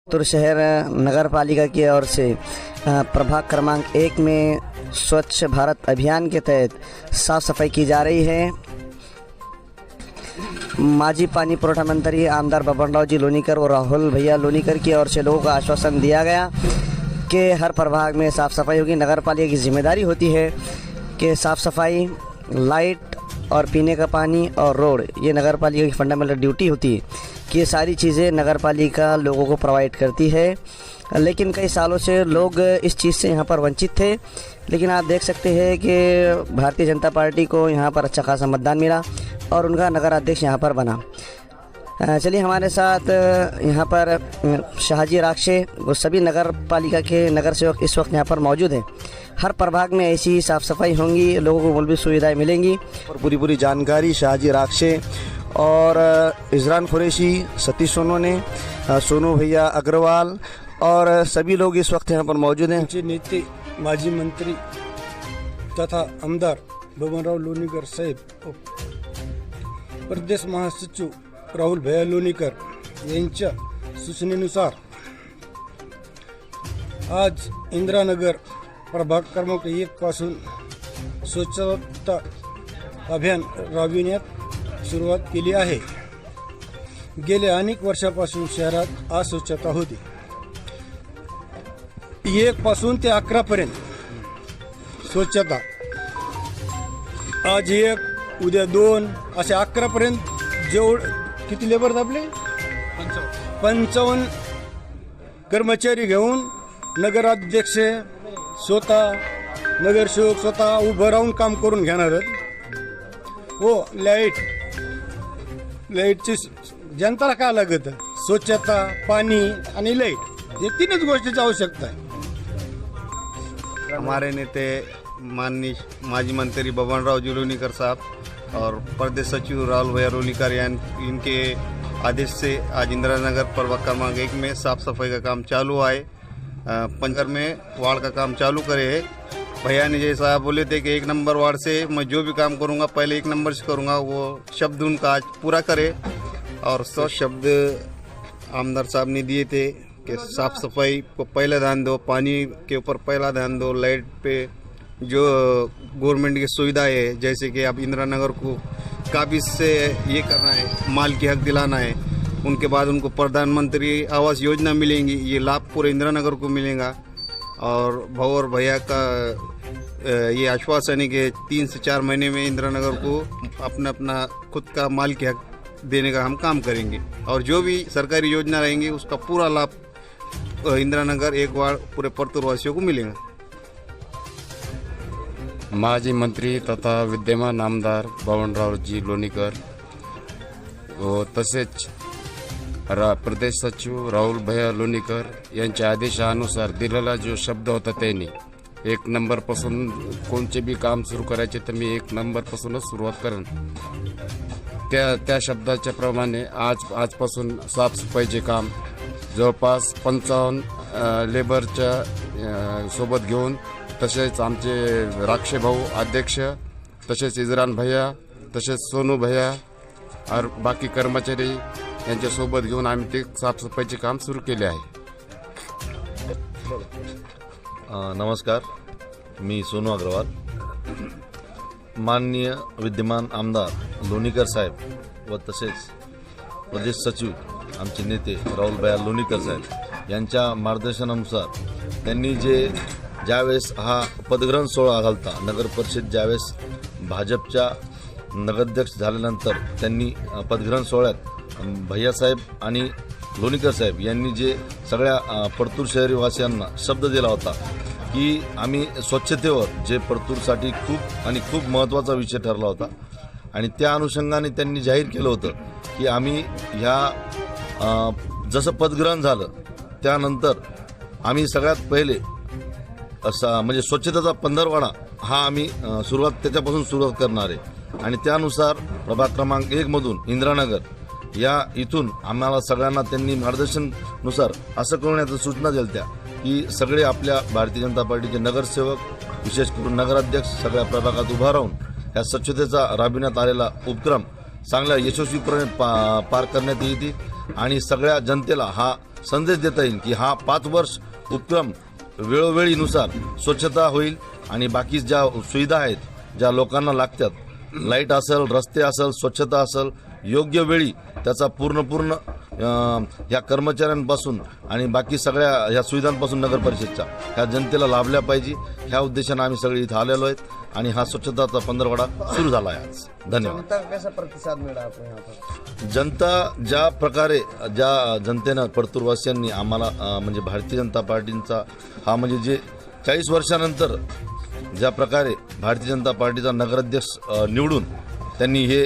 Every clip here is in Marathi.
तो शहर नगर पालिका की ओर से प्रभाग क्रमांक 1 में स्वच्छ भारत अभियान के तहत साफ सफाई की जा रही है। माजी पानी पुरवठा मंत्री आमदार बबनराव जी लोनीकर और राहुल भैया लोनीकर की ओर से लोगों को आश्वासन दिया गया कि हर प्रभाग में साफ़ सफाई होगी। नगर पालिका की जिम्मेदारी होती है कि साफ़ सफाई, लाइट और पीने का पानी और रोड, ये नगर पालिका की फंडामेंटल ड्यूटी होती है कि ये सारी चीज़ें नगर पालिका लोगों को प्रोवाइड करती है। लेकिन कई सालों से लोग इस चीज़ से यहाँ पर वंचित थे। लेकिन आप देख सकते हैं कि भारतीय जनता पार्टी को यहाँ पर अच्छा खासा मतदान मिला और उनका नगर अध्यक्ष यहाँ पर बना। चलिए हमारे साथ यहाँ पर शाहजी राक्षे, वो सभी नगर पालिका के नगर सेवक इस वक्त यहाँ पर मौजूद हैं। हर प्रभाग में ऐसी साफ़ सफाई होंगी, लोगों को मूलभूत सुविधाएं मिलेंगी और पूरी जानकारी शाहजी राक्षे और इजरान कुरैशी, सतीश सोनोने, सोनू भैया अग्रवाल और सभी लोग इस वक्त यहाँ पर मौजूद हैं। आमचे नेते माजी मंत्री तथा आमदार बबनराव लोणीकर साहेब, प्रदेश महासचिव राहुल भैया लोणीकर यांच्या सूचनेनुसार आज इंदिरानगर प्रभाग क्रमांक 1 पासून स्वच्छता अभियान राबविण्यात सुरुवात केली आहे। गेल्या अनेक वर्षापासून शहरात अस्वच्छता होती। 1 पासून ते 11 पर्यंत स्वच्छता, आज 1, उद्या 2 असे 11 पर्यंत किती लेबर दाबले 55 कर्मचारी घेऊन नगराध्यक्ष स्वतः, नगरसेवक स्वतः उभं राहून काम करून घेणार हो। लाईटची जनताला काय लागत, स्वच्छता, पाणी आणि लाईट, हे 3च गोष्टीची आवश्यकता आहे। हमारे नेते माननीय माजी मंत्री बबनराव जी लोणीकर साहब और प्रदेश सचिव राहुल भैया लोणीकर इनके आदेश से आज इंदिरानगर प्रभाग क्रमांक 1 में साफ सफाई का काम चालू है। पंचर में वार्ड का काम चालू करे है। भैया ने जैसा बोले थे कि 1 नंबर वार्ड से मैं जो भी काम करूंगा पहले 1 नंबर से करूंगा, वो शब्द उनका आज पूरा करे। और 100 शब्द आमदार साहब ने दिए थे कि साफ सफाई को पहले ध्यान दो, पानी के ऊपर पहला ध्यान दो, लाइट पे जो गवर्नमेंट की सुविधा है, जैसे कि अब इंदिरानगर को काबिज से ये करना है, माल की हक दिलाना है। उनके बाद उनको प्रधानमंत्री आवास योजना मिलेंगी, ये लाभ पूरे इंदिरानगर को मिलेगा। और भवर भैया का ये आश्वासन है कि 3 से 4 महीने में इंदिरानगर को अपना खुद का माल की हक देने का हम काम करेंगे। और जो भी सरकारी योजना रहेंगी उसका पूरा लाभ इंदिरानगर 1 वार्ड पूरे परतूर वासियों को मिलेगा। माजी मंत्री तथा विद्यमान आमदार बबनरावजी लोणीकर व तसेच प्रदेश सचिव राहुल भैया लोणीकर यांच्या आदेशानुसार दिलेला जो शब्द होता त्यांनी 1 नंबरपासून कोणते बी काम सुरू करायचे तर मी 1 नंबरपासूनच सुरुवात करेन, त्या शब्दाच्या प्रमाणे आजपासून साफसफाईचे काम जवळपास 55 लेबरच्या सोबत घेऊन, तसेच आमचे राक्षे भाऊ अध्यक्ष, तसेच इजरान भैया, तसेच सोनू भैया और बाकी कर्मचारी यांच्यासोबत घेऊन आम्ही ते साफसफाईचे काम सुरू केले आहे। नमस्कार, मी सोनू अग्रवाल। माननीय विद्यमान आमदार लोणीकर साहेब व तसेच प्रदेश सचिव आमचे नेते राहुल भैया लोणीकर साहेब यांच्या मार्गदर्शनानुसार त्यांनी ज्यावेळेस हा पदग्रहण सोहळा घालता, नगर परिषद ज्यावेळेस भाजपच्या नगराध्यक्ष झाल्यानंतर त्यांनी पदग्रहण सोहळ्यात भैयासाहेब आणि लोणीकर साहेब यांनी जे सगळ्या परतूर शहरीवासियांना शब्द दिला होता की आम्ही स्वच्छतेवर, जे परतूरसाठी खूप महत्त्वाचा विषय ठरला होता, आणि त्या अनुषंगाने त्यांनी जाहीर केलं होतं की आम्ही ह्या जसं पदग्रहण झालं त्यानंतर आम्ही सगळ्यात पहिले असा म्हणजे स्वच्छतेचा पंधरवाडा हा आम्ही त्याच्यापासून सुरुवात करणार आहे। आणि त्यानुसार प्रभाग क्रमांक 1 मधून इंदिरानगर या इथून आम्हाला सगळ्यांना त्यांनी मार्गदर्शनानुसार असं करण्याच्या सूचना दिल्या त्या की सगळे आपल्या भारतीय जनता पार्टीचे नगरसेवक, विशेष करून नगराध्यक्ष सगळ्या प्रभागात उभा राहून या स्वच्छतेचा राबविण्यात आलेला उपक्रम चांगल्या यशस्वीपणे पार करण्यात येईल आणि सगळ्या जनतेला हा संदेश देता येईल की हा 5 वर्ष उपक्रम वेळोवेळीनुसार स्वच्छता होईल आणि बाकी ज्या सुविधा आहेत ज्या लोकांना लागतात, लाईट असेल, रस्ते असेल, स्वच्छता असेल, योग्य वेळी त्याचा पूर्ण ह्या कर्मचाऱ्यांपासून आणि बाकी सगळ्या ह्या सुविधांपासून नगर परिषदच्या ह्या जनतेला लाभल्या पाहिजे, ह्या उद्देशाने आम्ही सगळे इथं आलेलो आहेत आणि हा स्वच्छताचा पंधरवडा सुरू झाला आहे आज. धन्यवाद. जनता का कैसा प्रतिसाद मिला आपको यहाँ पर? जनता ज्या प्रकारे ज्या जनतेनं परतूरवासियांनी आम्हाला म्हणजे भारतीय जनता पार्टीचा हा म्हणजे जे 40 वर्षानंतर ज्या प्रकारे भारतीय जनता पार्टीचा नगराध्यक्ष निवडून त्यांनी हे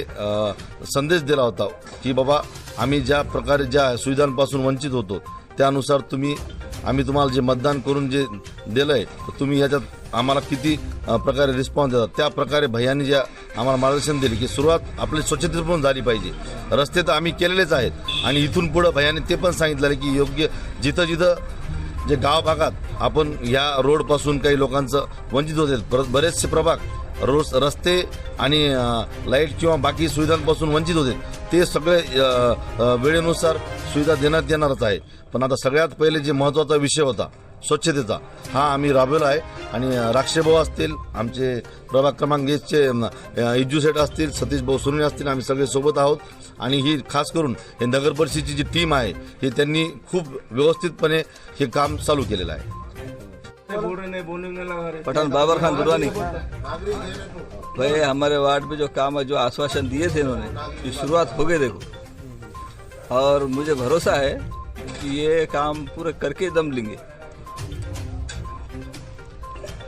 संदेश दिला होता की बाबा आम्ही ज्या प्रकारे ज्या सुविधांपासून वंचित होतो त्यानुसार आम्ही तुम्हाला जे मतदान करून जे दिलंय तुम्ही याच्यात आम्हाला किती प्रकारे रिस्पॉन्स देतात, त्या प्रकारे भैयांनी ज्या आम्हाला मार्गदर्शन दिले की सुरुवात आपली स्वच्छतेपासून झाली पाहिजे. रस्ते तर आम्ही केलेलेच आहेत आणि इथून पुढे भैयांनी ते पण सांगितलं की योग्य जिथं जे गाव भागात आपण या रोडपासून काही लोकांचं वंचित होते, बरेचसे प्रभाग रस्ते आणि लाईट किंवा बाकी सुविधांपासून वंचित होते, ते सगळे वेळेनुसार सुविधा देण्यात येणारच आहे. पण आता सगळ्यात पहिले जे महत्त्वाचा विषय होता स्वच्छतेचा, हा आम्ही राबवला आहे. आणि राक्षेभाऊ असतील, आमचे प्रभाग क्रमांक 1चे इज्जू सेठ असतील, सतीश भाऊ सोनवणे असतील, आम्ही सगळे सोबत आहोत. आणि ही खास करून हे नगर परिषदेची जी टीम आहे हे त्यांनी खूप व्यवस्थितपणे हे काम चालू केलेलं आहे. पठान बाबर खान दुर्रानी भाई, हमारे वार्ड में जो काम है, जो आश्वासन दिए थे इन्होंने, ये शुरुआत हो गई देखो, और मुझे भरोसा है कि ये काम पूरे करके दम लेंगे.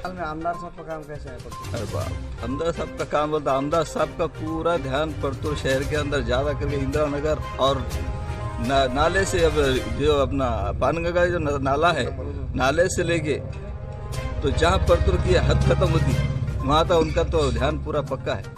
आमदार साहब का काम कैसा है? अरे बाप, आमदार साहब का काम बोलता, आमदार साहब का पूरा ध्यान परतूर शहर के अंदर ज्यादा करके इंदिरा नगर और नाले से, अब जो अपना पानगंगा का जो नाला है, नाले से लेके तो जहाँ परतूर की हद खत्म होती वहाँ तक उनका तो ध्यान पूरा पक्का है.